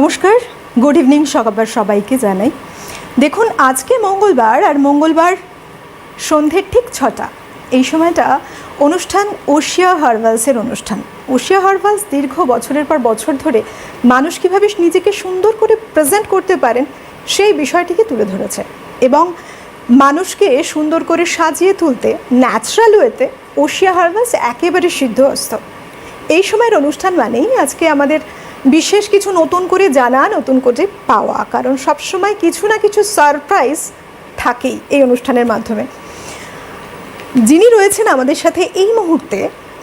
নমস্কার, good evening সবাইকে জানাই। দেখুন, আজকে মঙ্গলবার, আর মঙ্গলবার সন্ধ্যের ঠিক 6টা এই সময়টা অনুষ্ঠান ওশিয়া হার্বালসের অনুষ্ঠান। ওশিয়া হার্বালস দীর্ঘ বছরের পর বছর ধরে মানুষ কীভাবে নিজেকে সুন্দর করে প্রেজেন্ট করতে পারেন সেই বিষয়টিকে তুলে ধরেছে এবং মানুষকে সুন্দর করে সাজিয়ে তুলতে ন্যাচারাল ওয়েতে ওশিয়া হার্বালস একেবারে সিদ্ধহস্ত। এই সময়ের অনুষ্ঠান মানেই আজকে আমাদের বিশেষ কিছু নতুন করে জানা, নতুন করে পাওয়া, কারণ সবসময় কিছু না কিছু সারপ্রাইজ থাকেই এই অনুষ্ঠানের মাধ্যমে। যিনি রয়েছেন আমাদের সাথে এই মুহূর্তে,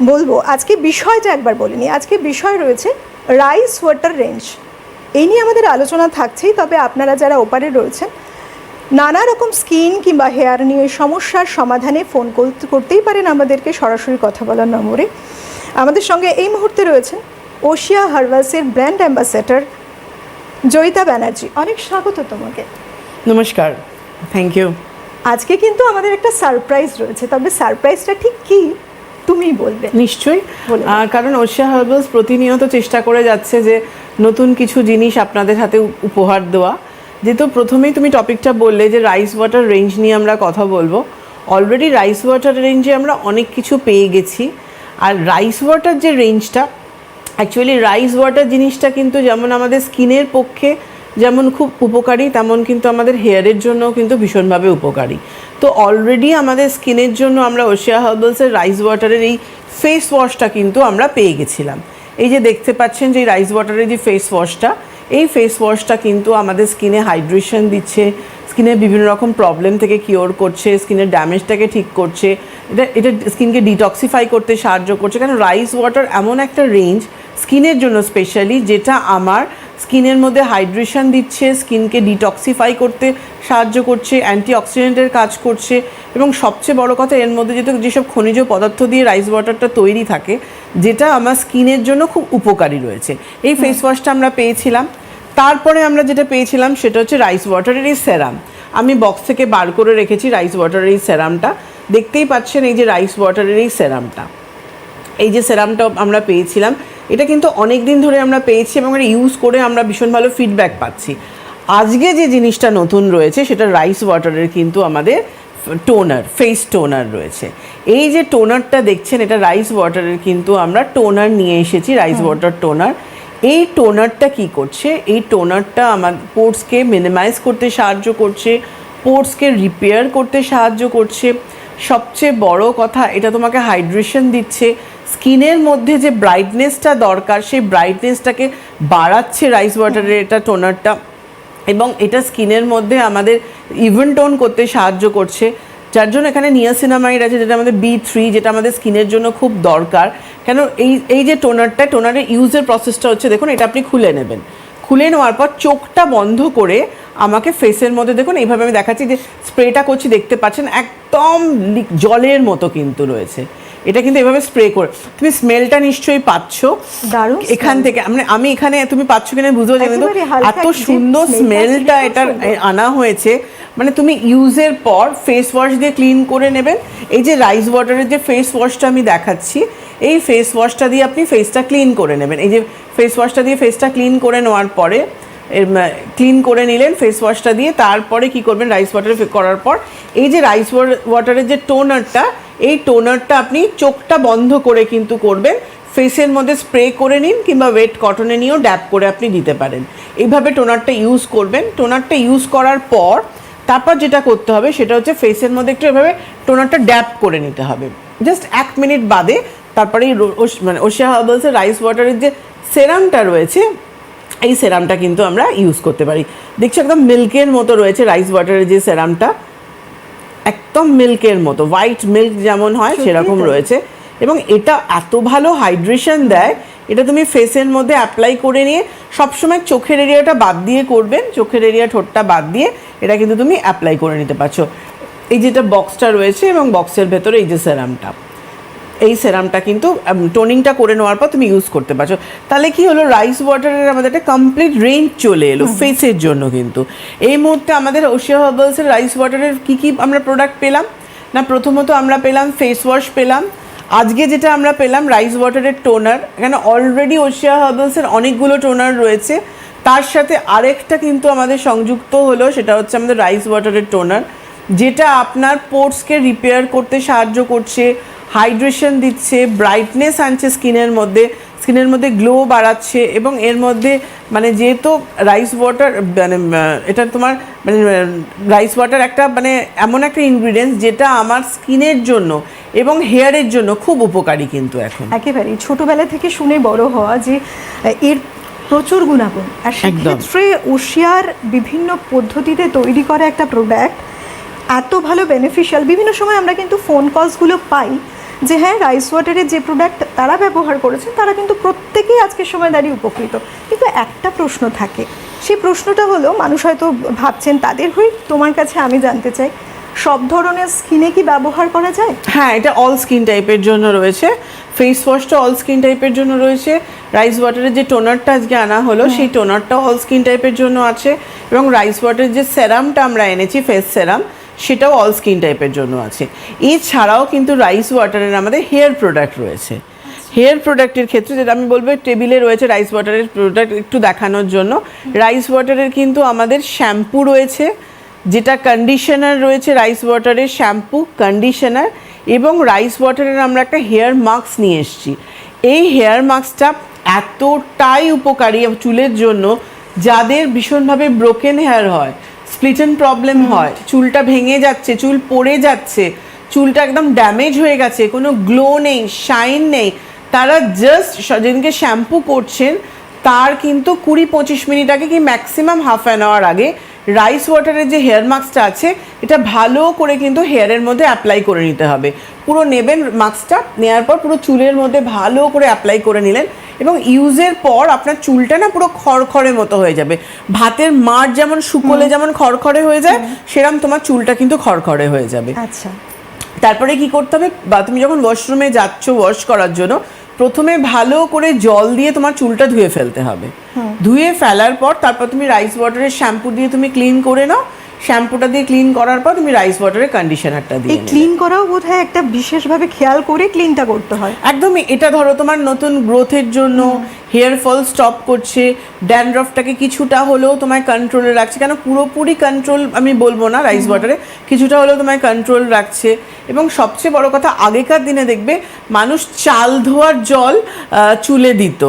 বলবো আজকে বিষয়টা একবার বলিনি। আজকে বিষয় রয়েছে রাইস ওয়াটার রেঞ্জ। এই নিয়ে আমাদের আলোচনা থাকছেই, তবে আপনারা যারা ওপারে রয়েছেন নানা রকম স্কিন কিংবা হেয়ার নিয়ে সমস্যার সমাধানে ফোন করতেই পারেন আমাদেরকে সরাসরি কথা বলার নম্বরে। আমাদের সঙ্গে এই মুহূর্তে রয়েছেন ওশিয়া হার্বালসের ব্র্যান্ড অ্যাম্বাসেডর জয়িতা ব্যানার্জি। অনেক স্বাগত তোমাকে। নমস্কার, থ্যাংক ইউ। আজকে কিন্তু আমাদের একটা সারপ্রাইজ রয়েছে, তবে সারপ্রাইজটা ঠিক কী তুমিই বলবে। নিশ্চয়ই, কারণ ওশিয়া হার্বালস প্রতিনিয়ত চেষ্টা করে যাচ্ছে যে নতুন কিছু জিনিস আপনাদের হাতে উপহার দেওয়া। যেহেতু প্রথমেই তুমি টপিকটা বললে যে রাইস ওয়াটার রেঞ্জ নিয়ে আমরা কথা বলবো, অলরেডি রাইস ওয়াটার রেঞ্জে আমরা অনেক কিছু পেয়ে গেছি। আর রাইস ওয়াটার যে রেঞ্জটা, অ্যাকচুয়ালি রাইস ওয়াটার জিনিসটা কিন্তু যেমন আমাদের স্কিনের পক্ষে যেমন খুব উপকারী, তেমন কিন্তু আমাদের হেয়ারের জন্যও কিন্তু ভীষণভাবে উপকারী। তো অলরেডি আমাদের স্কিনের জন্য আমরা ওশিয়া হার্বালসের রাইস ওয়াটারের এই ফেস ওয়াশটা কিন্তু আমরা পেয়ে গেছিলাম। এই যে দেখতে পাচ্ছেন যে রাইস ওয়াটারের যে ফেস ওয়াশটা, এই ফেস ওয়াশটা কিন্তু আমাদের স্কিনে হাইড্রেশন দিচ্ছে, স্কিনের বিভিন্ন রকম প্রবলেম থেকে কিওর করছে, স্কিনের ড্যামেজটাকে ঠিক করছে, এটা স্কিনকে ডিটক্সিফাই করতে সাহায্য করছে। কারণ রাইস ওয়াটার এমন একটা রেঞ্জ স্কিনের জন্য স্পেশালি, যেটা আমার স্কিনের মধ্যে হাইড্রেশন দিচ্ছে, স্কিনকে ডিটক্সিফাই করতে সাহায্য করছে, অ্যান্টিঅক্সিডেন্টের কাজ করছে, এবং সবচেয়ে বড় কথা এর মধ্যে যেসব খনিজ পদার্থ দিয়ে রাইস ওয়াটারটা তৈরি থাকে, যেটা আমার স্কিনের জন্য খুব উপকারী রয়েছে। এই ফেস ওয়াশটা আমরা পেয়েছিলাম। তারপরে আমরা যেটা পেয়েছিলাম সেটা হচ্ছে রাইস ওয়াটারের এই সেরাম। আমি বক্স থেকে বার করে রেখেছি রাইস ওয়াটারের এই সেরামটা। দেখতেই পাচ্ছেন এই যে রাইস ওয়াটারের এই সেরামটা, এই যে সেরামটা আমরা পেয়েছিলাম, এটা কিন্তু অনেক দিন ধরে আমরা পেয়েছি এবং এটা ইউজ করে আমরা ভীষণ ভালো ফিডব্যাক পাচ্ছি। আজকে যে জিনিসটা নতুন রয়েছে সেটা রাইস ওয়াটারের কিন্তু আমাদের টোনার, ফেস টোনার রয়েছে। এই যে টোনারটা দেখছেন, এটা রাইস ওয়াটারের কিন্তু আমরা টোনার নিয়ে এসেছি, রাইস ওয়াটার টোনার। এই টোনারটা কি করছে? এই টোনারটা আমার পোর্সকে মিনিমাইজ করতে সাহায্য করছে, পোর্সকে রিপেয়ার করতে সাহায্য করছে। সবচেয়ে বড় কথা, এটা তোমাকে হাইড্রেশন দিচ্ছে, স্কিনের মধ্যে যে ব্রাইটনেসটা দরকার সেই ব্রাইটনেসটাকে বাড়াচ্ছে রাইস ওয়াটারের এটা টোনারটা, এবং এটা স্কিনের মধ্যে আমাদের ইভেন টোন করতে সাহায্য করছে। যার জন্য এখানে নিয়াসিনামাইড আছে, যেটা আমাদের B3, যেটা আমাদের স্কিনের জন্য খুব দরকার। কেন এই যে টোনারের ইউজের প্রসেসটা হচ্ছে, দেখুন এটা আপনি খুলে নেবেন, খুলে নেওয়ার পর চোখটা বন্ধ করে আমাকে ফেসের মধ্যে, দেখুন এইভাবে আমি দেখাচ্ছি যে স্প্রেটা করছি, দেখতে পাচ্ছেন একদম জলের মতো কিন্তু রয়েছে। এটা কিন্তু এভাবে স্প্রে করে, তুমি স্মেলটা নিশ্চয়ই পাচ্ছ দারুণ এখান থেকে। আমি এখানে তুমি পাচ্ছ কিনা বুঝতে পারছি, কিন্তু এত সুন্দর স্মেলটা এটা আনা হয়েছে। মানে তুমি ইউজের পর ফেস ওয়াশ দিয়ে ক্লিন করে নেবেন। এই যে রাইস ওয়াটারের যে ফেস ওয়াশটা আমি দেখাচ্ছি, এই ফেস ওয়াশটা দিয়ে আপনি ফেসটা ক্লিন করে নেবেন। এই যে ফেস ওয়াশটা দিয়ে ফেসটা ক্লিন করে নেওয়ার পরে, ক্লিন করে নিলেন ফেস ওয়াশটা দিয়ে, তারপরে কি করবেন, রাইস ওয়াটারে করার পর এই যে রাইস ওয়াটারের যে টোনারটা, এই টোনারটা আপনি চোখটা বন্ধ করে কিন্তু করবেন, ফেসের মধ্যে স্প্রে করে নিন কিংবা ওয়েট কটনে নিয়েও ড্যাপ করে আপনি দিতে পারেন। এইভাবে টোনারটা ইউজ করবেন। টোনারটা ইউজ করার পর তারপর যেটা করতে হবে সেটা হচ্ছে ফেসের মধ্যে একটু এভাবে টোনারটা ড্যাপ করে নিতে হবে, জাস্ট 1 মিনিট বাদে। তারপরে মানে ওশিয়া হার্বালসের রাইস ওয়াটারের যে সেরামটা রয়েছে, এই সেরামটা কিন্তু আমরা ইউজ করতে পারি। দেখছো একদম মিল্কের মতো রয়েছে রাইস ওয়াটারের যে সেরামটা, একদম মিল্কের মতো, হোয়াইট মিল্ক যেমন হয় সেরকম রয়েছে। এবং এটা এত ভালো হাইড্রেশন দেয়, এটা তুমি ফেসের মধ্যে অ্যাপ্লাই করে নিয়ে সবসময় চোখের এরিয়াটা বাদ দিয়ে করবেন, চোখের এরিয়া ঠোঁটটা বাদ দিয়ে এটা কিন্তু তুমি অ্যাপ্লাই করে নিতে পারছো। এই যেটা বক্সটা রয়েছে এবং বক্সের ভেতরে এই যে সেরামটা, এই সেরামটা কিন্তু টোনিংটা করে নেওয়ার পর তুমি ইউজ করতে পারছো। তাহলে কি হলো, রাইস ওয়াটারের আমাদের একটা কমপ্লিট রেঞ্জ চলে এলো ফেসের জন্য। কিন্তু এই মুহূর্তে আমাদের ওশিয়া হার্বালসের রাইস ওয়াটারের কী আমরা প্রোডাক্ট পেলাম না, প্রথমত আমরা পেলাম ফেস ওয়াশ পেলাম, আজকে যেটা আমরা পেলাম রাইস ওয়াটারের টোনার। এখানে অলরেডি ওশিয়া হার্বালসের অনেকগুলো টোনার রয়েছে, তার সাথে আরেকটা কিন্তু আমাদের সংযুক্ত হলো, সেটা হচ্ছে আমাদের রাইস ওয়াটারের টোনার, যেটা আপনার পোর্সকে রিপেয়ার করতে সাহায্য করছে, হাইড্রেশন দিচ্ছে, ব্রাইটনেস আনছে স্কিনের মধ্যে গ্লো বাড়াচ্ছে। এবং এর মধ্যে মানে যেহেতু রাইস ওয়াটার মানে এটা তোমার মানে রাইস ওয়াটার একটা মানে এমন একটা ইনগ্রিডিয়েন্টস যেটা আমার স্কিনের জন্য এবং হেয়ারের জন্য খুব উপকারী কিন্তু এখন। একেবারেই ছোটবেলা থেকে শুনে বড় হওয়া যে এর প্রচুর গুণাগুণ, আর সেক্ষেত্রে ওশিয়ার বিভিন্ন পদ্ধতিতে তৈরি করা একটা প্রোডাক্ট এত ভালো বেনিফিশিয়াল। বিভিন্ন সময় আমরা কিন্তু ফোন কলসগুলো পাই যে হ্যাঁ রাইস ওয়াটারের যে প্রোডাক্ট তারা ব্যবহার করেছেন তারা কিন্তু প্রত্যেকেই আজকের সময় দাঁড়িয়ে উপকৃত। কিন্তু একটা প্রশ্ন থাকে, সেই প্রশ্নটা হলো মানুষ হয়তো ভাবছেন তাদের হয়ে তোমার কাছে আমি জানতে চাই, সব ধরনের স্কিনে কি ব্যবহার করা যায়? হ্যাঁ, এটা অল স্কিন টাইপের জন্য রয়েছে। ফেস ওয়াশটা অল স্কিন টাইপের জন্য রয়েছে। রাইস ওয়াটারের যে টোনারটা আজকে আনা হলো সেই টোনারটাও অল স্কিন টাইপের জন্য আছে, এবং রাইস ওয়াটারের যে সেরামটা আমরা এনেছি ফেস সেরাম সেটাও অল স্কিন টাইপের জন্য আছে। এছাড়াও কিন্তু রাইস ওয়াটারের আমাদের হেয়ার প্রোডাক্ট রয়েছে। হেয়ার প্রোডাক্টের ক্ষেত্রে যেটা আমি বলবো টেবিলে রয়েছে রাইস ওয়াটারের প্রোডাক্ট একটু দেখানোর জন্য। রাইস ওয়াটারের কিন্তু আমাদের শ্যাম্পু রয়েছে, যেটা কন্ডিশনার রয়েছে রাইস ওয়াটারের শ্যাম্পু কন্ডিশনার, এবং রাইস ওয়াটারের আমরা একটা হেয়ার মাস্ক নিয়ে এসেছি। এই হেয়ার মাস্কটা এতটাই উপকারী চুলের জন্য, যাদের ভীষণভাবে ব্রোকেন হেয়ার হয়, স্প্লিটেন প্রবলেম হয়, চুলটা ভেঙে যাচ্ছে, চুল পড়ে যাচ্ছে, চুলটা একদম ড্যামেজ হয়ে গেছে, কোনো গ্লো নেই, শাইন নেই, তারা জাস্ট যেদিনকে শ্যাম্পু করছেন তার কিন্তু 20-25 মিনিট আগে কি ম্যাক্সিমাম হাফ অ্যান আওয়ার আগে রাইস ওয়াটারের যে হেয়ার মাস্কটা আছে এটা ভালো করে কিন্তু হেয়ারের মধ্যে অ্যাপ্লাই করে নিতে হবে। পুরো নেবেন মাস্কটা, নেওয়ার পর পুরো চুলের মধ্যে ভালো করে অ্যাপ্লাই করে নিলেন, এবং ইউজের পর আপনার চুলটা না পুরো খড়খড়ে মতো হয়ে যাবে। ভাতের মাড় যেমন শুকোলে যেমন খড়খড়ে হয়ে যায়, সেরকম তোমার চুলটা কিন্তু খড়খড়ে হয়ে যাবে। আচ্ছা, তারপরে কি করতে হবে, বা তুমি যখন ওয়াশরুমে যাচ্ছ ওয়াশ করার জন্য, প্রথমে ভালো করে জল দিয়ে তোমার চুলটা ধুয়ে ফেলতে হবে। ধুয়ে ফেলার পর তারপর তুমি রাইস ওয়াটারের শ্যাম্পু দিয়ে তুমি ক্লিন করে নাও। শ্যাম্পুটা দিয়ে ক্লিন করার পর তুমি রাইস ওয়াটারের কন্ডিশনারটা দিয়ে ক্লিন করাও বোধহয় একটা বিশেষভাবে খেয়াল করে ক্লিনটা করতে হয়। একদমই, এটা ধরো তোমার নতুন গ্রোথের জন্য, হেয়ার ফল স্টপ করছে, ড্যান্ড্রফটাকে কিছুটা হলেও তোমায় কন্ট্রোলে রাখছে, কেন পুরোপুরি কন্ট্রোল আমি বলবো না, রাইস ওয়াটারে কিছুটা হলেও তোমায় কন্ট্রোল রাখছে। এবং সবচেয়ে বড় কথা, আগেকার দিনে দেখবে মানুষ চাল ধোয়ার জল চুলে দিত,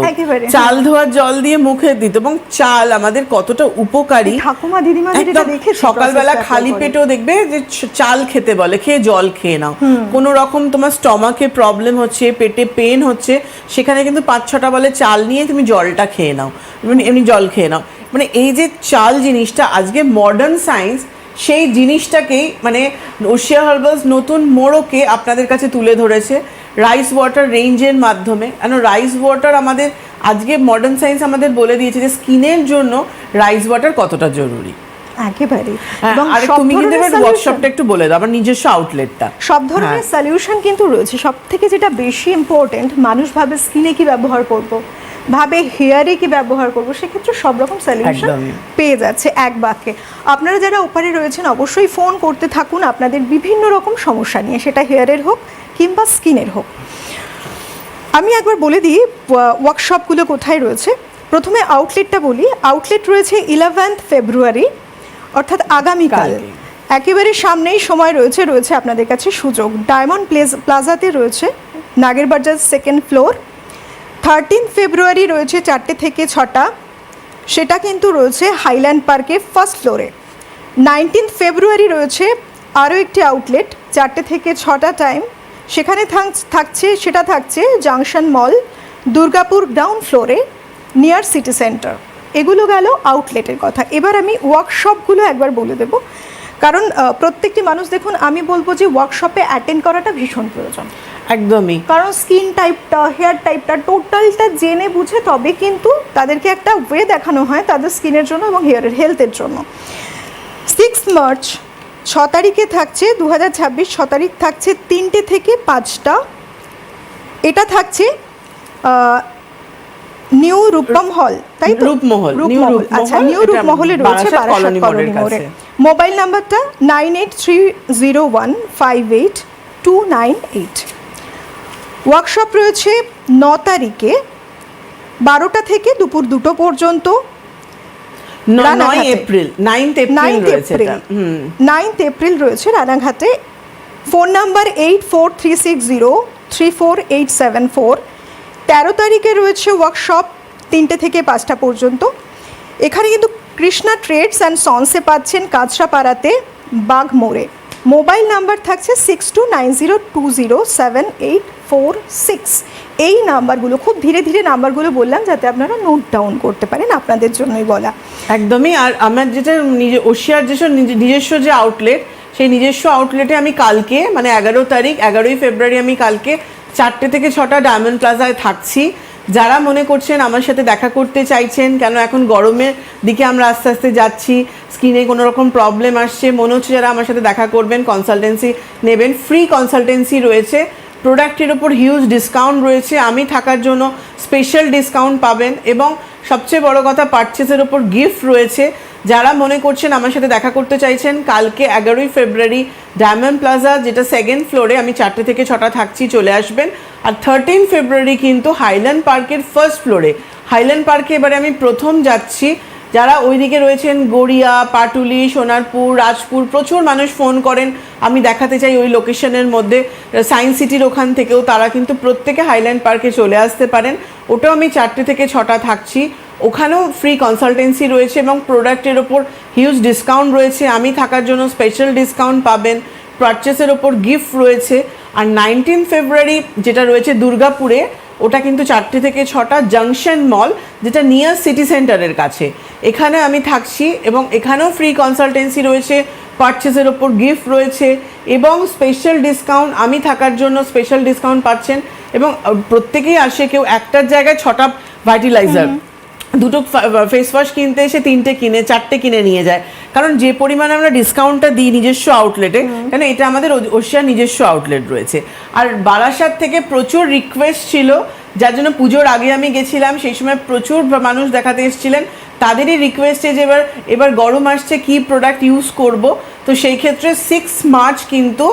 চাল ধোয়ার জল দিয়ে মুখে দিত, এবং চাল আমাদের কতটা উপকারী। ঠাকুমা দিদিমাদের এটা দেখে সকালবেলা খালি পেটেও দেখবে যে চাল খেতে বলে, খেয়ে জল খেয়ে নাও। কোনো রকম তোমার স্টমাকে প্রবলেম হচ্ছে, পেটে পেন হচ্ছে, সেখানে কিন্তু 5-6টা বলে চাল নিয়ে তুমি জলটা খেয়ে নাও, এমনি জল খেয়ে নাও। মানে এই যে চাল জিনিসটা আজকে মডার্ন সায়েন্স সেই জিনিসটাকেই মানে ওশিয়া হার্বালস নতুন মোড়কে আপনাদের কাছে তুলে ধরেছে রাইস ওয়াটার রেঞ্জের মাধ্যমে। কেন রাইস ওয়াটার আমাদের আজকে মডার্ন সায়েন্স আমাদের বলে দিয়েছে যে স্কিনের জন্য রাইস ওয়াটার কতটা জরুরি। একেবারে। এবং তুমি কিন্তু ওয়ার্কশপটা একটু বলে দাও, আমার নিজস্ব আউটলেটটা। সব ধরনের সলিউশন কিন্তু রয়েছে। সব থেকে যেটা বেশি ইম্পর্টেন্ট, মানুষ ভাবে স্কিনে কি ব্যবহার করব, ভাবে হেয়ারে কি ব্যবহার করব, সেক্ষেত্রে সব রকম সলিউশন পেয়ে যাচ্ছে এক বাক্যে। আপনারা যারা ওপারে রয়েছেন অবশ্যই ফোন করতে থাকুন আপনাদের বিভিন্ন রকম সমস্যা নিয়ে, সেটা হেয়ারের হোক কিংবা স্কিনের হোক। আমি একবার বলে দিই ওয়ার্কশপগুলো কোথায় রয়েছে। প্রথমে আউটলেটটা বলি। আউটলেট রয়েছে 11 ফেব্রুয়ারি, অর্থাৎ আগামীকাল। একেবারে সামনেই সময় রয়েছে আপনাদের কাছে সুযোগ। ডায়মন্ড প্লাজাতে রয়েছে, নাগেরবাজার 2nd ফ্লোর। 13 ফেব্রুয়ারি রয়েছে 4টে থেকে 6টা, সেটা কিন্তু রয়েছে হাইল্যান্ড পার্কে 1st ফ্লোরে। 19 ফেব্রুয়ারি রয়েছে আরও একটি আউটলেট, 4টে থেকে 6টা টাইম, সেখানে থাকছে জাংশন মল, দুর্গাপুর গ্রাউন্ড ফ্লোরে, নিয়ার সিটি সেন্টার। এগুলো গেল আউটলেটের কথা। এবার আমি ওয়ার্কশপগুলো একবার বলে দেব, কারণ প্রত্যেকটি মানুষ, দেখুন আমি বলবো যে ওয়ার্কশপে অ্যাটেন্ড করাটা ভীষণ প্রয়োজন। একদমই, কারণ স্কিন টাইপটা, হেয়ার টাইপটা টোটালটা জেনে বুঝে তবে কিন্তু তাদেরকে একটা ওয়ে দেখানো হয় তাদের স্কিনের জন্য এবং হেয়ারের হেলথের জন্য। 6 মার্চ 6 তারিখে থাকছে 2026, 6 তারিখ থাকছে 3টে থেকে 5টা। এটা থাকছে নিউ রূপম হল, তাই তো? রূপমহল, আচ্ছা, নিউ রূপমহলে রয়েছে বারাসাত কলোনি মোড়ে। মোবাইল নাম্বারটা 9830158298। ওয়ার্কশপ রয়েছে 9 তারিখে 12টা থেকে দুপুর 2টো পর্যন্ত। 9 এপ্রিল 9th এপ্রিল রয়েছে এটা। 9th এপ্রিল রয়েছে রানাঘাটে। Phone number 8436034874। 13 তারিখে রয়েছে ওয়ার্কশপ 3টে থেকে 5টা পর্যন্ত। এখানে কিন্তু কৃষ্ণা ট্রেডস অ্যান্ড সন্সে পাচ্ছেন কাঁচরাপাড়াতে বাগমোড়ে। মোবাইল নাম্বার থাকছে 6290207846। এই নাম্বারগুলো খুব ধীরে ধীরে নাম্বারগুলো বললাম যাতে আপনারা নোট ডাউন করতে পারেন, আপনাদের জন্যই বলা। একদমই। আর আমার যেটা ওশিয়ার যেসব নিজস্ব যে আউটলেট, সেই নিজস্ব আউটলেটে আমি কালকে মানে 11ই ফেব্রুয়ারি আমি কালকে 4টে থেকে 6টা ডায়মন্ড প্লাজায় থাকছি। যারা মনে করছেন আমার সাথে দেখা করতে চাইছেন, কেন এখন গরমের দিকে আমরা আস্তে আস্তে যাচ্ছি, স্কিনে কোনো রকম প্রবলেম আসছে, মনে হচ্ছে যারা আমার সাথে দেখা করবেন, কনসালটেন্সি নেবেন, ফ্রি কনসালটেন্সি রয়েছে, প্রোডাক্টের ওপর হিউজ ডিসকাউন্ট রয়েছে, আমি থাকার জন্য স্পেশাল ডিসকাউন্ট পাবেন, এবং সবচেয়ে বড় কথা পারচেসের ওপর গিফট রয়েছে। যারা মনে করছেন আমার সাথে দেখা করতে চাইছেন, কালকে 11ই ফেব্রুয়ারি ডায়মন্ড প্লাজা যেটা 2nd ফ্লোরে আমি 4টে থেকে 6টা থাকছি, চলে আসবেন। আর 13 ফেব্রুয়ারি কিন্তু হাইল্যান্ড পার্কের 1st ফ্লোরে। হাইল্যান্ড পার্কে এবারে আমি প্রথম যাচ্ছি। যারা ওইদিকে রয়েছেন গড়িয়া, পাটুলি, সোনারপুর, রাজপুর, প্রচুর মানুষ ফোন করেন আমি দেখাতে চাই ওই লোকেশনের মধ্যে, সায়েন্স সিটির ওখান থেকেও, তারা কিন্তু প্রত্যেকে হাইল্যান্ড পার্কে চলে আসতে পারেন। ওটাও আমি 4টে থেকে 6টা থাকছি। ওখানেও ফ্রি কনসালটেন্সি রয়েছে এবং প্রোডাক্টের ওপর হিউজ ডিসকাউন্ট রয়েছে, আমি থাকার জন্য স্পেশাল ডিসকাউন্ট পাবেন, পারচেসের ওপর গিফট রয়েছে। আর 19 ফেব্রুয়ারি যেটা রয়েছে দুর্গাপুরে, ওটা কিন্তু 4টে থেকে 6টা জাংশন মল, যেটা নিয়ার সিটি সেন্টারের কাছে, এখানে আমি থাকছি এবং এখানেও ফ্রি কনসালটেন্সি রয়েছে, পারচেসের ওপর গিফট রয়েছে এবং স্পেশাল ডিসকাউন্ট, আমি থাকার জন্য স্পেশাল ডিসকাউন্ট পাচ্ছেন। এবং প্রত্যেকেই আসে, কেউ একটার জায়গায় 6টা ভাইটালাইজার, 2টো ফেস ওয়াশ কিনতে এসে 3টে কিনে 4টে কিনে নিয়ে যায়, কারণ যে পরিমাণে আমরা ডিসকাউন্টটা দিই নিজস্ব আউটলেটে, কেন এটা আমাদের ওশিয়ার নিজস্ব আউটলেট রয়েছে। আর বারাসাত থেকে প্রচুর রিকোয়েস্ট ছিল, যার জন্য পুজোর আগে আমি গেছিলাম, সেই সময় প্রচুর মানুষ দেখাতে এসেছিলেন, তাদেরই রিকোয়েস্টে যে এবার গরম আসছে কি প্রোডাক্ট ইউজ করব। তো সেই ক্ষেত্রে 6 মার্চ কিন্তু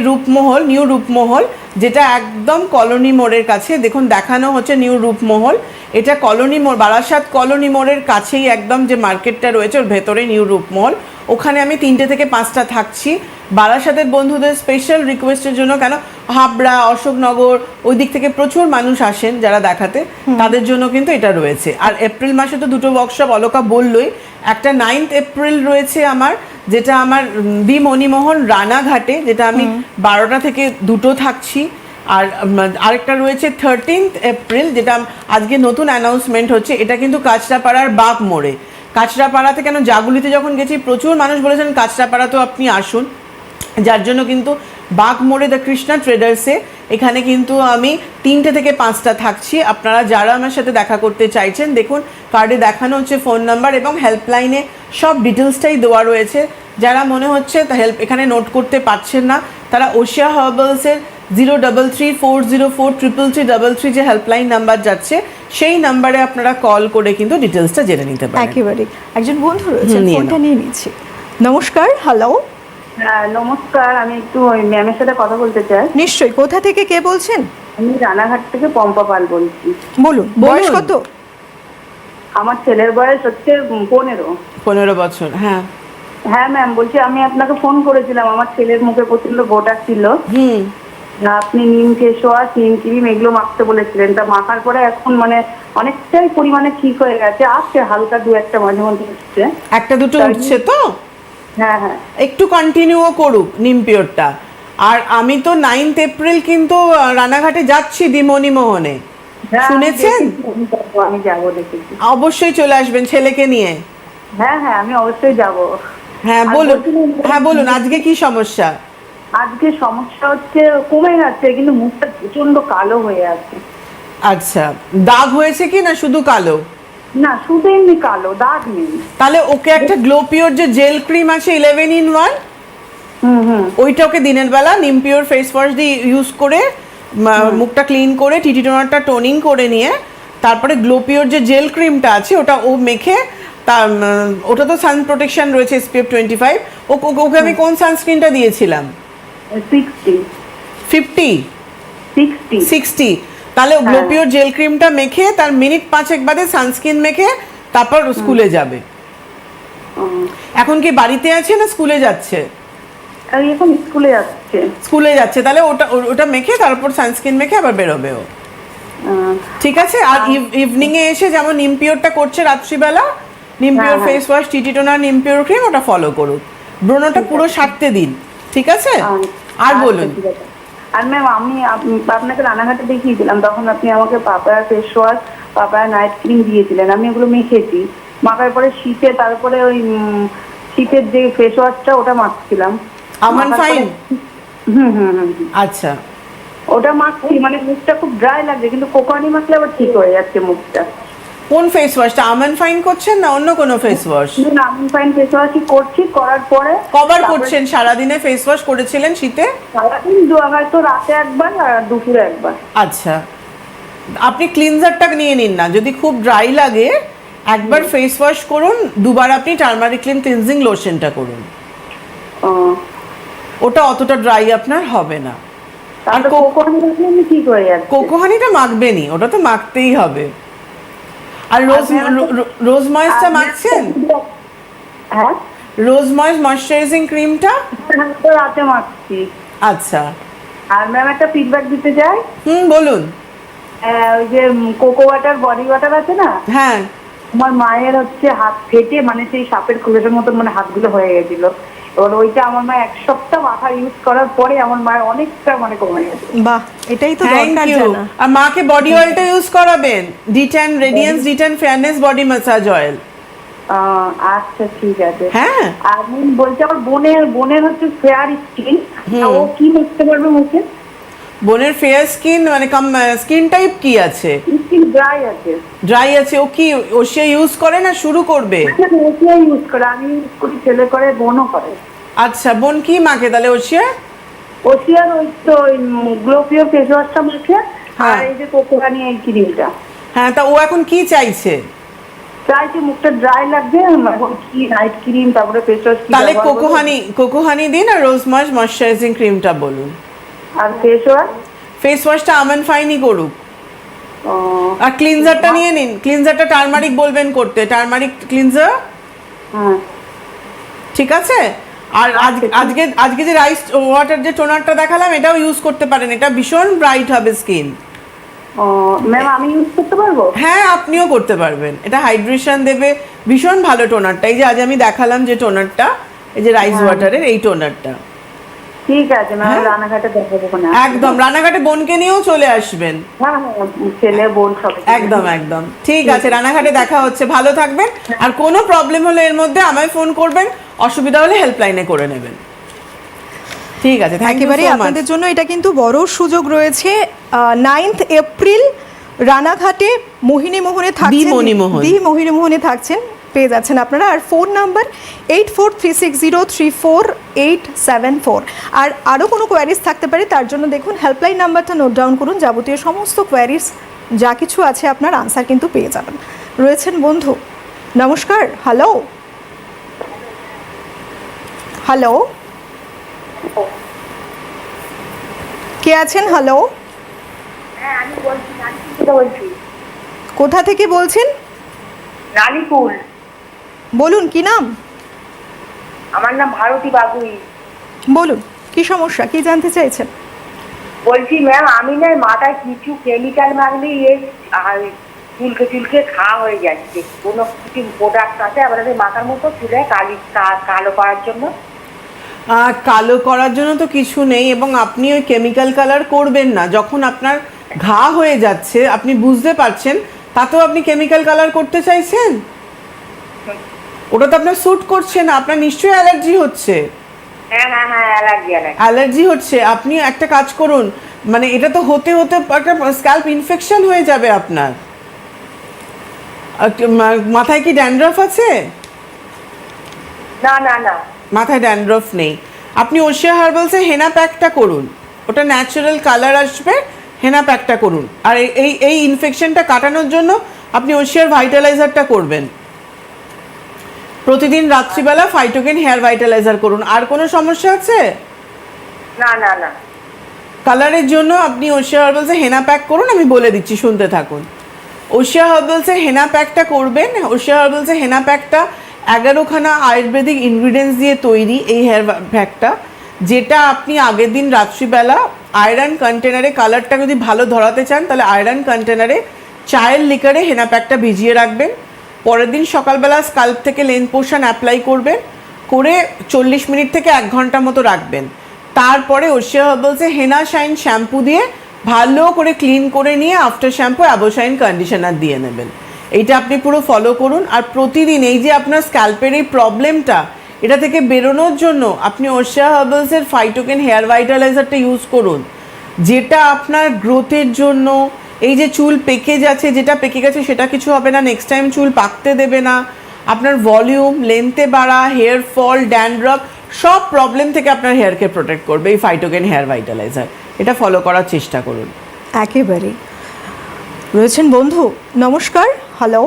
রূপমহল, নিউ রূপমহল, যেটা একদম কলোনি মোড়ের কাছে, দেখুন দেখানো হচ্ছে নিউ রূপমহল, এটা কলোনি মোড়, বারাসাত কলোনি মোড়ের কাছেই একদম যে মার্কেটটা রয়েছে ওর ভেতরে নিউ রূপমহল। ওখানে আমি 3টে থেকে 5টা থাকছি। বারাসাতের বন্ধুদের স্পেশাল রিকোয়েস্টের জন্য, কেন হাবড়া, অশোকনগর ওই দিক থেকে প্রচুর মানুষ আসেন যারা দেখাতে, তাদের জন্য কিন্তু এটা রয়েছে। আর এপ্রিল মাসে তো 2টো ওয়ার্কশপ অলকা বললই, একটা 9th এপ্রিল রয়েছে আমার, যেটা আমার দি মণিমোহন রানাঘাটে, যেটা আমি 12টা থেকে 2টো থাকছি। আর আরেকটা রয়েছে 13th এপ্রিল, যেটা আজকে নতুন অ্যানাউন্সমেন্ট হচ্ছে, এটা কিন্তু কাঁচরাপাড়ার বাগমোড়ে। কাঁচরাপাড়াতে, কেন জাগুলিতে যখন গেছি প্রচুর মানুষ বলেছেন কাঁচরাপাড়াতেও আপনি আসুন, যার জন্য কিন্তু বাগমোড়ে দ্য কৃষ্ণা ট্রেডার্সে এখানে কিন্তু আমি 3টে থেকে 5টা থাকছি। আপনারা যারা আমার সাথে দেখা করতে চাইছেন, দেখুন কার্ডে দেখানো হচ্ছে ফোন নাম্বার এবং হেল্পলাইনে সব ডিটেলসটাই দেওয়া রয়েছে। যারা মনে হচ্ছে হেল্প এখানে নোট করতে পারছেন না, তারা ওশিয়া হার্বালসের 0340433333 যে হেল্পলাইন নাম্বার যাচ্ছে, সেই নাম্বারে আপনারা কল করে কিন্তু ডিটেলসটা জেনে নিতে পারেন। একেবারে। একজন বন্ধু রয়েছে, ফোনটা নিয়ে নিচ্ছি। নমস্কার। হ্যালো। হ্যাঁ নমস্কার, আমি একটু ওই ম্যামের সাথে কথা বলতে চাই। নিশ্চয়ই। কোথা থেকে কে বলছেন? আমি রানাঘাট থেকে পম্পা পাল বলছি। বলুন, বয়স কত? আমার ছেলের বয়স হচ্ছে 15 বছর। হ্যাঁ হ্যাঁ ম্যাম, বলছি আমি আপনাকে ফোন করেছিলাম, আমার ছেলের মুখে প্রচন্ড গোটা ছিল, আপনি নিম ফেস ওয়াশ, নিম ক্রিম এগুলো মাখতে বলেছিলেন, তা মাখার পরে এখন মানে অনেকটাই পরিমাণে ঠিক হয়ে গেছে, আসছে হালকা 2-1টা মাঝে মধ্যে উঠছে, 1-2টো উঠছে তো। হ্যাঁ হ্যাঁ, একটু কন্টিনিউও করুক নিম পিওরটা। আর আমি তো 9th এপ্রিল কিন্তু রানাঘাটে যাচ্ছি দি মণিমোহনে, শুনেছেন? আমি যাবো, দেখেছি। অবশ্যই চলে আসবেন ছেলেকে নিয়ে। হ্যাঁ হ্যাঁ, আমি অবশ্যই যাবো। হ্যাঁ বলুন, হ্যাঁ বলুন, আজকে কি সমস্যা? আজকে সমস্যা হচ্ছে কমে যাচ্ছে, কিন্তু মুখটা প্রচন্ড কালো হয়ে আছে। আচ্ছা, দাগ হয়েছে কি না শুধু কালো? না, শুধু এমনি কালো, দাগ নেই। তাহলে ওকে একটা গ্লো পিওর যে জেল ক্রিম আছে 11 in 1, ওইটা ওকে দিনের বেলা নিম পিওর ফেস ওয়াশ দিয়ে ইউজ করে মুখটা ক্লিন করে টিটি টোনারটা টোনিং করে নিয়ে, তারপরে গ্লো পিওর যে জেল ক্রিমটা আছে ওটা ও মেখে, তার ওটা তো সান প্রোটেকশন রয়েছে SPF 25। ওকে আমি কোন সানস্ক্রিনটা দিয়েছিলাম? 60। তাহলে গ্লো পিওর জেল ক্রিমটা মেখে তার মিনিট 5 বাদে সানস্ক্রিন মেখে তারপর স্কুলে যাবে। এখন কি বাড়িতে আছে না স্কুলে যাচ্ছে? আর এখন স্কুলে যাচ্ছে। স্কুলে যাচ্ছে, তাহলে ওটা ওটা মেখে তারপর সানস্ক্রিন মেখে আবার বেরোবে ও। ঠিক আছে। আর ইভিনিং এ এসে যেমন নিমপিওরটা করছে রাত্রিবেলা, Neempure face wash, TT toner, Neempure cream, ওটা ফলো করুক। ব্রণটা পুরো সারতে দিন, ঠিক আছে? আর বলুন। আর ম্যাম আমি আপনাকে রানাঘাটে দেখিয়েছিলাম, তখন আপনি আমাকে papaya face wash, papaya night cream দিয়েছিলেন, আমি ওগুলো মেখেছি। মাখার পরে শীতে, তারপরে ওই শীতের যে ফেস ওয়াশটা ওটা মাখছিলাম। আমান ফাইন। হুম। আচ্ছা, ওটা মাখছি, মানে মুখটা খুব ড্রাই লাগছে, কিন্তু কোকোহানি মাখলে আবার ঠিক হয়ে যাচ্ছে মুখটা। কোন ফেস ওয়াশটা? আমান ফাইন করছেন না অন্য কোনো ফেস ওয়াশ? না, আমি ফাইন ফেস ওয়াশই করছি। করার পরে কবার করছেন? সারাদিনে ফেস ওয়াশ করেছিলেন শীতে? সারাদিন হয়তো রাতে একবার আর দুপুরে একবার। আচ্ছা, আপনি ক্লিনজারটা নিয়ে নিন না, যদি খুব ড্রাই লাগে একবার ফেস ওয়াশ করুন, দুবার আপনি টার্মারিক ক্লিনজিং লোশনটা করুন। ওটা অতটা ড্রাই আপনার হবে না। আর কোকোহানি মাখলে আমি ঠিক হয়ে যাচ্ছে। কোকোহানিটা মাখবেনই, ওটা তো মাখতেই হবে। আর রোজ ময়েসটা মাখছেন? হ্যাঁ, রোজ ময়েস ময়শ্চারাইজিং ক্রিমটা রাতে মাখছি। আচ্ছা। আর ম্যাম একটা ফিডব্যাক দিতে চাই। বলুন। ওই যে কোকো ওয়াটার বডি ওয়াটার আছে না, হ্যাঁ, আমার মায়ের হচ্ছে হাত ফেটে, মানে সেই সাপের খুলের মতন মানে হাতগুলো হয়ে গেছিল। এবার ওইটা আমার মা 1 সপ্তাহ মাথা ইউজ করার পরে আমার মায়ের অনেকটা মানে কমে গেছে। বাহ, এটাই তো থ্যাংক দরকার ইউ। জানা। আর মাকে বডি অয়েলটা ইউজ করাবেন, detain radiance detain fairness body massage oil. আচ্ছা, ঠিক আছে। হ্যাঁ, আমি বলছি আমার বোনের হচ্ছে ফেয়ার স্কিন, ও কি করতে পারবে মুখে? বোনের ফেয়ার স্কিন মানে স্কিন টাইপ কি আছে? স্কিন ড্রাই আছে। ড্রাই আছে। ও কি ওশিয়া ইউজ করে না শুরু করবে? ওশিয়া ইউজ করে, আমি ইউজ করি, ছেলে করে, বোনও করে। আচ্ছা, বোন কি মাকে তাহলে ওশিয়া? ওশিয়ার ওই তো গ্লোপিও ফেস ওয়াশটা মাখে, আর এই যে কোকোহানি এই ক্রিমটা। হ্যাঁ, তা ও এখন কি চাইছে? চাইছে, মুখটা ড্রাই লাগবে, এখন কি নাইট ক্রিম, তারপরে ফেস ওয়াশ। তাহলে কোকোহানি দিন, আর রোজ ময়শ্চারাইজিং ক্রিমটা বলুন। আর ফেস ওয়াশ? ফেস ওয়াশটা আমান ফাইনই করুক। আর ক্লিনজারটা নিয়ে নিন, ক্লিনজারটা টার্মারিক বলবেন করতে, টার্মারিক ক্লিনজার। হ্যাঁ, ঠিক আছে। আর আজকে যে রাইস ওয়াটার যে টোনারটা দেখালাম, এটাও ইউজ করতে পারেন, এটা ভীষণ ব্রাইট হবে স্কিন। ম্যাম আমি ইউজ করতে পারবো? হ্যাঁ, আপনিও করতে পারবেন, এটা হাইড্রেশন দেবে, ভীষণ ভালো টোনারটা। এই যে আজ আমি দেখালাম যে টোনারটা, এই যে রাইস ওয়াটারের এই টোনারটা। ঠিক আছে ম্যাম, রানাঘাটে দেখাবো না? একদম, রানাঘাটে বোনকে নিয়েও চলে আসবেন। হ্যাঁ, ছেলে বোন সব। একদম ঠিক আছে, রানাঘাটে দেখা হচ্ছে। ভালো থাকবেন। আর কোনো প্রবলেম হলে এর মধ্যে আমায় ফোন করবেন, অসুবিধা হলে হেল্পলাইনে করে নেবেন। ঠিক আছে, থ্যাংক ইউ একেবারে সো মাচ। আপনাদের জন্য এটা কিন্তু বড় সুযোগ রয়েছে। 9th এপ্রিল রানাঘাটে মোহিনীমোহনে থাকছেন, মোহিনীমোহনে থাকছেন, পেয়ে যাচ্ছেন আপনারা। আর ফোন নাম্বার 8436034874। আর আরও কোনো কোয়ারিজ থাকতে পারে, তার জন্য দেখুন হেল্পলাইন নাম্বারটা নোট ডাউন করুন, যাবতীয় সমস্ত কোয়ারিজ যা কিছু আছে আপনার আনসার কিন্তু পেয়ে যাবেন। রয়েছেন বন্ধু, নমস্কার। হ্যালো, কে আছেন? হ্যালো, হ্যাঁ আমি বলছি, বলছি। কোথা থেকে বলছেন? রানীপুর। বলুন, কি নাম? আমার নাম ভারতী বাগুই। বলুন, কি সমস্যা, কি জানতে চাইছেন? বলছি ম্যাম, আমি না মাথায় কিছু কেমিক্যাল মাখলেই আর চুলকে খাওয়া হয়ে যাচ্ছে। কোনো কিছু প্রোডাক্ট আছে আপনাদের মাথার মতো চুলে কালো করার জন্য? কালো করার জন্য তো কিছু নেই, এবং আপনি ওই কেমিক্যাল কালার করবেন না। যখন আপনার ঘা হয়ে যাচ্ছে, আপনি বুঝতে পারছেন, তাতেও আপনি কেমিক্যাল কালার করতে চাইছেন? ওটা তো আপনার স্যুট করছে না, আপনার নিশ্চয়ই অ্যালার্জি হচ্ছে। হ্যাঁ, অ্যালার্জি হচ্ছে। আপনি একটা কাজ করুন, মানে এটা তো হতে একটা স্ক্যাল্প ইনফেকশন হয়ে যাবে আপনার। মাথায় কি ড্যান্ড্রফ আছে? না, মাথায় ড্যান্ড্রফ নেই। আপনি ওশিয়া হার্বালসে হেনা প্যাকটা করুন, ওটা ন্যাচারাল কালার আসবে। হেনা প্যাকটা করুন। আর এই ইনফেকশনটা কাটানোর জন্য আপনি ওশিয়ার ভাইটালাইজারটা করবেন। প্রতিদিন রাত্রিবেলা ফাইটোকেন হেয়ার ভাইটালাইজার করুন। আর কোনো সমস্যা আছে? না। কালারের জন্য আপনি ওশিয়া হার্বালসে হেনা প্যাক করুন, আমি বলে দিচ্ছি, শুনতে থাকুন। ওশিয়া হার্বালসের হেনা প্যাকটা করবেন। ওশিয়া হার্বালসের হেনা প্যাকটা 11খানা আয়ুর্বেদিক ইনগ্রিডিয়েন্টস দিয়ে তৈরি এই হেয়ার প্যাকটা, যেটা আপনি আগের দিন রাত্রিবেলা আয়রন কন্টেনারে, কালারটা যদি ভালো ধরাতে চান তাহলে আয়রন কন্টেনারে চায়ের লিকারে হেনা প্যাকটা ভিজিয়ে রাখবেন। পরের দিন সকালবেলা স্কাল্প থেকে লেন্থ পোর্শন অ্যাপ্লাই করবেন, করে 40 মিনিট থেকে 1 ঘন্টা মতো রাখবেন। তারপরে ওশিয়া হার্বালসে হেনা শাইন শ্যাম্পু দিয়ে ভালো করে ক্লিন করে নিয়ে আফটার শ্যাম্পু অ্যাবোশাইন কন্ডিশনার দিয়ে নেবেন। এইটা আপনি পুরো ফলো করুন। আর প্রতিদিন এই যে আপনার স্ক্যাল্পের এই প্রবলেমটা, এটা থেকে বেরোনোর জন্য আপনি ওশিয়া হার্বালসের ফাইটোকেন হেয়ার ভাইটালাইজারটা ইউজ করুন, যেটা আপনার গ্রোথের জন্য, এই যে চুল পেকে যাচ্ছে, যেটা পেকে গেছে সেটা কিছু হবে না, নেক্সট টাইম চুল পাকতে দেবে না, আপনার ভলিউম, লেন্থে বাড়া, হেয়ার ফল, ড্যান্ড্রফ সব প্রবলেম থেকে আপনার হেয়ারকে প্রোটেক্ট করবে এই ফাইটোকেন হেয়ার ভাইটালাইজার। এটা ফলো করার চেষ্টা করুন। একেবারেই। রয়েছেন বন্ধু, নমস্কার। হ্যালো,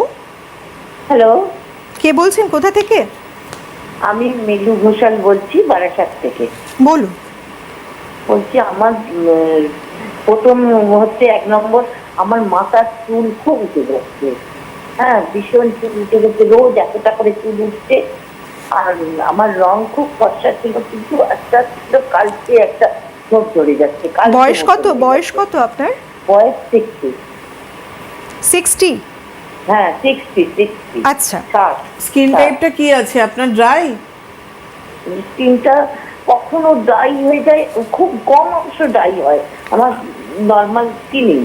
হ্যালো, কে বলছেন, কোথা থেকে? আমি মেঘলু ঘোষাল বলছি বারাসাত থেকে। বলুন। বলছি আমার প্রথম হচ্ছে 1 নম্বর, আমার মাথার চুল খুব উঠে যাচ্ছে। হ্যাঁ, ভীষণ চুল উঠে যাচ্ছে, রোজ এতটা করে চুল উঠছে। আর আমার রং খুব ফর্সা ছিল, কিন্তু একটা কালকে একটা ছোপ ধরে যাচ্ছে। বয়স কত? বয়স কত আপনার? বয়স 60। 60? হ্যাঁ, 60। আচ্ছা। স্কিন টাইপটা কি আছে আপনার? ড্রাই? স্কিনটা কখনো ড্রাই হয়ে যায়, খুব কম অংশ ড্রাই হয়, আমার নর্মাল স্কিনিং।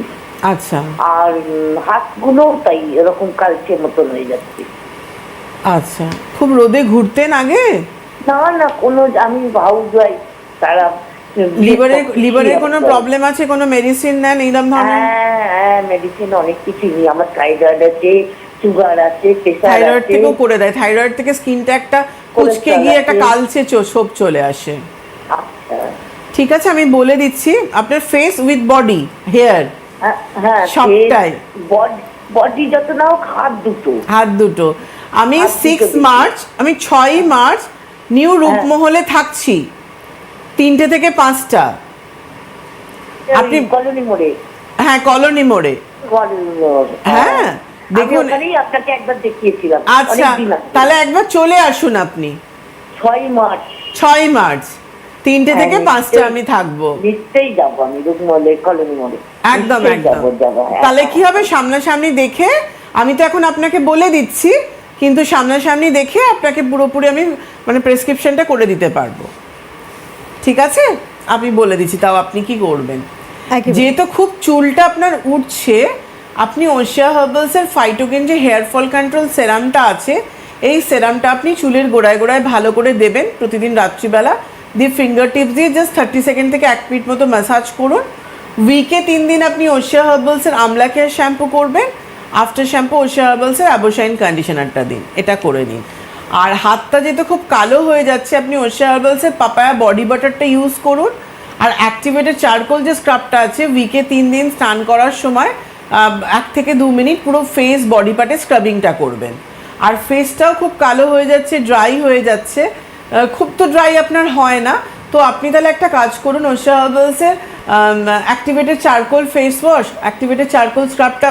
আচ্ছা আর হাতগুলো তাই এরকম কালচে মতন হয়ে যাচ্ছে। আচ্ছা, খুব রোদে ঘুরতেন আগে? না না, কোনো, আমি হাউস ওয়াইফ, তারা লিভারের কোনো প্রবলেম আছে? কোনো মেডিসিন নেন এইরকম ধরনের? হ্যাঁ, মেডিসিন অনেক কিছু নিই। আমার থাইরয়েড আছে, সুগার আছে, প্রেসার থাইরয়েড আছে। থেকেও করে দেয়। থাইরয়েড থেকে স্কিনটা একটা কুচকে গিয়ে একটা কালচে ছোপ চলে আসে। আচ্ছা, ঠিক আছে, আমি বলে দিচ্ছি। আপনার ফেস উইথ বডি, হেয়ার হ্যাঁ, সবটাই। বডি যত না হোক, হাত দুটো। আমি হাত দুটো 6 বেশি। মার্চ, আমি 6 মার্চ নিউ রূপমহলে থাকছি 3টে থেকে 5টা। আপনি কলোনি মোড়ে? হ্যাঁ, কলোনি মোড়ে। হ্যাঁ, দেখুন, ওখানেই আপনাকে একবার দেখিয়েছিলাম। আচ্ছা, তাহলে একবার চলে আসুন আপনি। 6 মার্চ 6 মার্চ 3টে থেকে 5টা আমি থাকবো। নিশ্চয়ই যাবো আমি রূপমহলে, কলোনি মোড়ে। একদম নিশ্চয়ই একদম। যাবো। তাহলে কি হবে, সামনাসামনি দেখে, আমি তো এখন আপনাকে বলে দিচ্ছি, কিন্তু সামনাসামনি দেখে আপনাকে পুরোপুরি আমি মানে প্রেসক্রিপশনটা করে দিতে পারবো। ঠিক আছে, আমি বলে দিচ্ছি, তাও আপনি কি করবেন। একেবারে। যেহেতু খুব চুলটা আপনার উঠছে, আপনি ওশিয়া হার্বালসের ফাইটোকেন যে হেয়ার ফল কন্ট্রোল সেরামটা আছে, এই সেরামটা আপনি চুলের গোড়ায় গোড়ায় ভালো করে দেবেন প্রতিদিন রাত্রিবেলা, দিয়ে ফিঙ্গার টিপস দিয়ে জাস্ট 30 সেকেন্ড থেকে 1 মিনিট মতো ম্যাসাজ করুন। উইকে 3 দিন আপনি ওশিয়া হার্বালসের আমলা কেয়ার শ্যাম্পু করবেন, আফটার শ্যাম্পু ওশিয়া হার্বালসের অ্যাবোশাইন কন্ডিশনারটা দিন, এটা করে নিন। আর হাতটা যেহেতু খুব কালো হয়ে যাচ্ছে, আপনি ওশিয়া হার্বালসের পাপায়া বডি বাটারটা ইউজ করুন। আর অ্যাক্টিভেটেড চারকোল যে স্ক্রাবটা আছে, উইকে 3 দিন স্নান করার সময় 1 থেকে 2 মিনিট পুরো ফেস বডি পার্টে স্ক্রাবিংটা করবেন। আর ফেসটাও খুব কালো হয়ে যাচ্ছে, ড্রাই হয়ে যাচ্ছে, খুব তো ড্রাই আপনার হয় না, তো আপনি তাহলে একটা কাজ করুন, ওশিয়া হার্বালসের activated charcoal face wash, activated charcoal স্ক্রাবটা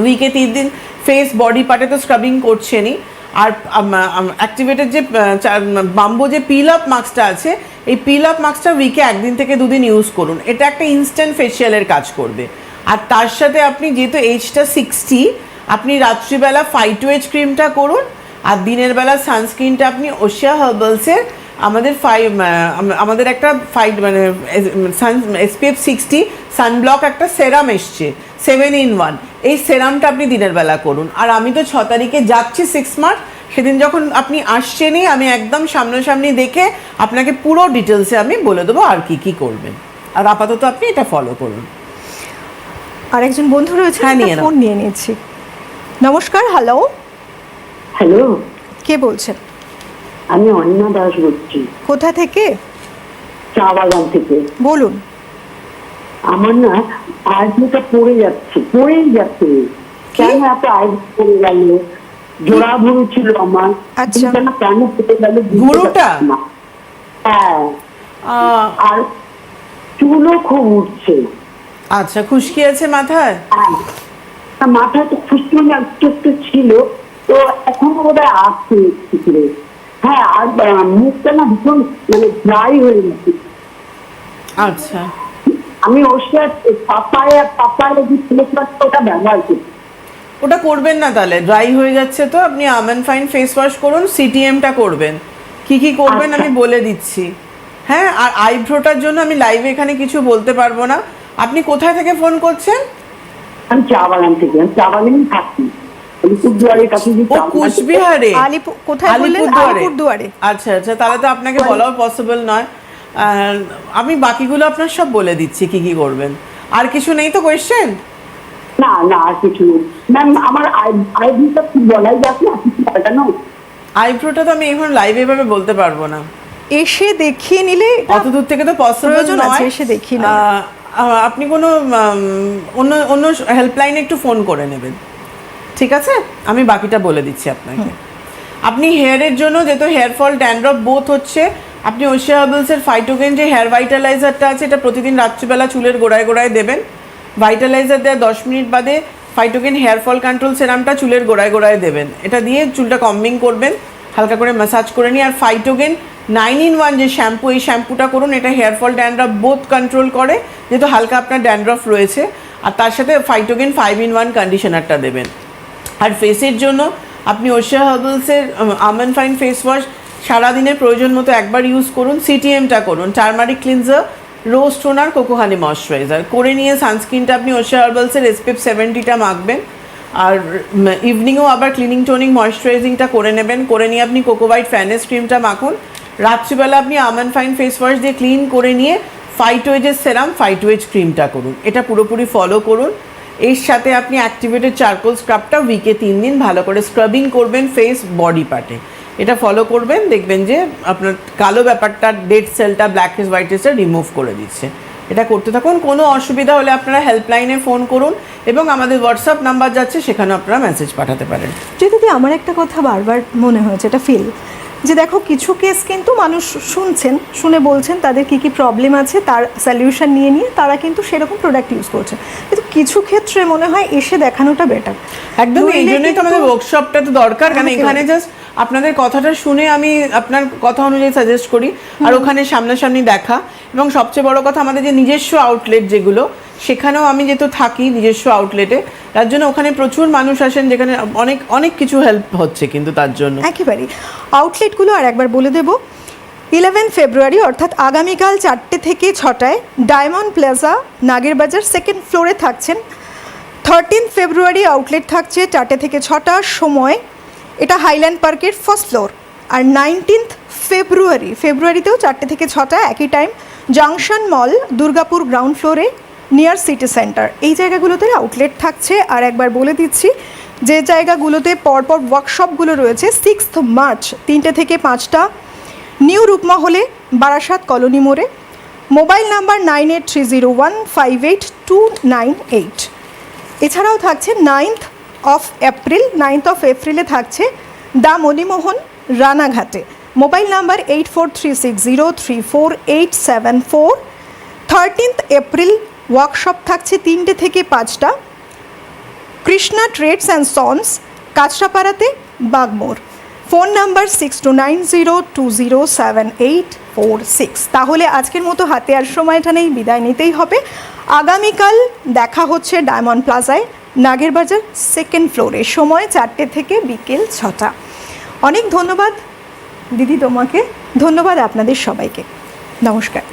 উইকে 3 দিন ফেস বডি পার্টে তো স্ক্রাবিং করছেনই। আর অ্যাক্টিভেটেড যে বাম্বু যে পিল আপ মাস্কটা আছে, এই পিল আপ মাস্কটা উইকে 1 দিন থেকে 2 দিন ইউজ করুন। এটা একটা ইনস্ট্যান্ট ফেশিয়ালের কাজ করবে। আর তার সাথে আপনি যেহেতু এজটা 60, আপনি রাত্রিবেলা ফাইটোএজ ক্রিমটা করুন, আর দিনের বেলা সানস্ক্রিনটা আপনি ওশিয়া হার্বালসের আমাদের একটা SPF 60 সানব্লক একটা সেরাম এসছে 7-in-1, এই সেরামটা আপনি দিনের বেলা করুন। আর আমি তো 6 তারিখে যাচ্ছি 6 মার্চ, সেদিন যখন আপনি আসছেনই, আমি একদম সামনাসামনি দেখে আপনাকে পুরো ডিটেলসে আমি বলে দেবো আর কি কি করবেন। আর আপাতত আপনি এটা ফলো করুন। আর একজন বন্ধু রয়েছে, হ্যাঁ, নিয়ে নাও। ফোন নিয়ে নিয়েছি। নমস্কার। হ্যালো, হ্যালো, কে বলছেন? আমি অনিমা দাস বলছি, কোথা থেকে? চা বাগান থেকে। বলুন। আমার না আইব্রোটা পড়েই যাচ্ছে। কেন এত আইব্রো পড়ে গেল? জোড়া ভুরু ছিল আমার, আচ্ছা। কিন্তু কেন পড়ে গেল বুঝতে ভুরুটা? পারছি না। হ্যাঁ, আর চুলও খুব উঠছে। আচ্ছা, খুশকি আছে মাথায়? হ্যাঁ, মাথায় তো খুশকি একটু একটু ছিল, তো এখনো বোধহয় আসছে একটু করে। হ্যাঁ, আর মুখটা না ভীষণ মানে ড্রাই হয়ে গেছে। আচ্ছা, আমি ওষুধ পাপায় যে ফেসওয়াশটা ওটা ব্যবহার করি। ওটা করবেন না তাহলে, ড্রাই হয়ে যাচ্ছে তো আপনি আমন্ড ফাইন ফেস ওয়াশ করুন, সিটিএমটা করবেন। কি কি করবেন আচ্ছা। আমি বলে দিচ্ছি। হ্যাঁ, আর আইব্রোটার জন্য আমি লাইভে এখানে কিছু বলতে পারবো না। আপনি কোথায় থেকে ফোন করছেন? আমি চা বাগান থেকে, আমি চা বাগানেই থাকি, আলিপুরদুয়ারের কাছে যে ও চা বাগান- কুচবিহারে? কোথায় বললেন? আলিপুরদুয়ারে। আচ্ছা আচ্ছা, তাহলে তো আপনাকে বলাও পসিবল নয়। আমি বাকিগুলো আপনার সব বলে দিচ্ছি কি কি করবেন। আর কিছু নেই তো কোয়েশ্চেন? না না, আর কিছু নেই ম্যাম। আমার আইডিটা কি বলাই যাচ্ছে না, কিছু পাল্টানো? আইব্রোটা তো আমি এখন লাইভে এভাবে বলতে পারবো না, এসে দেখিয়ে নিলে এটা অত দূর থেকে তো পসিবল প্রয়োজন আছে, নয়। এসে দেখিয়ে নেওয়া। আপনি কোনো অন্য অন্য হেল্পলাইনে একটু ফোন করে নেবেন, ঠিক আছে? আমি বাকিটা বলে দিচ্ছি আপনাকে। আপনি হেয়ারের জন্য, যেহেতু হেয়ার ফল ড্যান্ড্রফ বোথ হচ্ছে, আপনি ওশিয়া হার্বালসের ফাইটোগেন যে হেয়ার ভাইটালাইজারটা আছে, এটা প্রতিদিন রাত্রিবেলা চুলের গোড়ায় গোড়ায় দেবেন। ভাইটালাইজার দেওয়ার 10 মিনিট বাদে ফাইটোগেন হেয়ার ফল কন্ট্রোল সেরামটা চুলের গোড়ায় গোড়ায় দেবেন। এটা দিয়ে চুলটা কম্বিং করবেন, হালকা করে ম্যাসাজ করে নিয়ে। আর ফাইটোগেন 9-in-1 যে শ্যাম্পু, এই শ্যাম্পুটা করুন। এটা hair fall dandruff both control করে, যেহেতু হালকা আপনার ড্যান্ড্রফ রয়েছে। আর তার সাথে ফাইটোগেন 5-in-1 কন্ডিশনারটা দেবেন। আর ফেসের জন্য আপনি ওশিয়া হার্বালসের আমন্ড ফাইন ফেস ওয়াশ সারাদিনের প্রয়োজন মতো একবার ইউজ করুন। সিটিএমটা করুন, turmeric cleanser, rose toner, cocoa honey moisturiser করে নিয়ে সানস্ক্রিনটা আপনি ওশিয়া হার্বালসের SPF 70টা মাখবেন। আর ইভিনিংও আবার ক্লিনিং টোনিং ময়শ্চারাইজিংটা করে নেবেন। করে নিয়ে আপনি কোকো হোয়াইট ফ্যানেস ক্রিমটা মাখুন। রাত্রিবেলা আপনি আমন্ড ফাইন ফেস ওয়াশ দিয়ে ক্লিন করে নিয়ে ফাইটোয়েজের সেরাম, ফাইটোয়েজ ক্রিমটা করুন। এটা পুরোপুরি ফলো করুন। এর সাথে আপনি অ্যাক্টিভেটেড চারকোল স্ক্রাবটা উইকে 3 দিন ভালো করে স্ক্রাবিং করবেন ফেস বডি পার্টে। এটা ফলো করবেন, দেখবেন যে আপনার কালো ব্যাপারটা, ডেড সেলটা, ব্ল্যাক হেডস হোয়াইট হেডসটা রিমুভ করে দিচ্ছে। এটা করতে থাকুন। কোনো অসুবিধা হলে আপনারা হেল্পলাইনে ফোন করুন এবং আমাদের হোয়াটসঅ্যাপ নাম্বার যাচ্ছে, সেখানে আপনারা মেসেজ পাঠাতে পারেন। যে দিদি, আমার একটা কথা বারবার মনে হয়েছে, এটা ফিল যে দেখো কিছু কেস কিন্তু মানুষ শুনে বলছেন তাদের কি কি প্রবলেম আছে, তার সলিউশন নিয়ে তারা কিন্তু সেরকম প্রোডাক্ট ইউজ করছে। কিন্তু কিছু ক্ষেত্রে মনে হয় এসে দেখানোটা বেটার। একদম, এই জন্যই তো আমাদের ওয়ার্কশপটা তো দরকার। কারণ এখানে জাস্ট আপনাদের কথাটা শুনে আমি আপনার কথা অনুযায়ী সাজেস্ট করি, আর ওখানে সামনাসামনি দেখা। এবং সবচেয়ে বড় কথা, আমাদের যে নিজস্ব আউটলেট যেগুলো, সেখানেও আমি যেহেতু থাকি নিজস্ব আউটলেটে, তার জন্য ওখানে প্রচুর মানুষ আসেন, যেখানে অনেক অনেক কিছু হেল্প হচ্ছে কিন্তু তার জন্য। একেবারেই আউটলেটগুলো আর একবার বলে দেব। 11 ফেব্রুয়ারি অর্থাৎ আগামীকাল 4টে থেকে 6টায় ডায়মন্ড প্লাজা, নাগেরবাজার, 2nd ফ্লোরে থাকছেন। 13 ফেব্রুয়ারি আউটলেট থাকছে 4টে থেকে 6টা সময়, এটা হাইল্যান্ড পার্কের 1st ফ্লোর। আর 19th ফেব্রুয়ারিতেও 4টে থেকে 6টা একই টাইম, জাংশন মল, দুর্গাপুর গ্রাউন্ড ফ্লোরে, নিয়ার সিটি সেন্টার। এই জায়গাগুলোতে আউটলেট থাকছে। আর একবার বলে দিচ্ছি যে জায়গাগুলোতে পরপর ওয়ার্কশপগুলো রয়েছে। 6th মার্চ 3টে থেকে 5টা, নিউ রূপমহলে, বারাসাত কলোনি মোড়ে। Mobile number 9830158298। এছাড়াও থাকছে 9th অফ এপ্রিলে থাকছে দ্য মণিমোহন, রানাঘাটে। Mobile number 8436034874। 13th April workshop থাকছে 3টে থেকে 5টা, কৃষ্ণা ট্রেডস অ্যান্ড সন্স, কাঁচরাপাড়াতে, বাগমোড়। Phone number 6290207846। তাহলে আজকের মতো হাতে আর সময়টা নেই, বিদায় নিতেই হবে। আগামীকাল দেখা হচ্ছে ডায়মন্ড প্লাজায়, নাগেরবাজার, 2nd ফ্লোরে, সময় 4টে থেকে বিকেল 6টা। অনেক ধন্যবাদ দিদি তোমাকে, ধন্যবাদ আপনাদের সবাইকে, নমস্কার।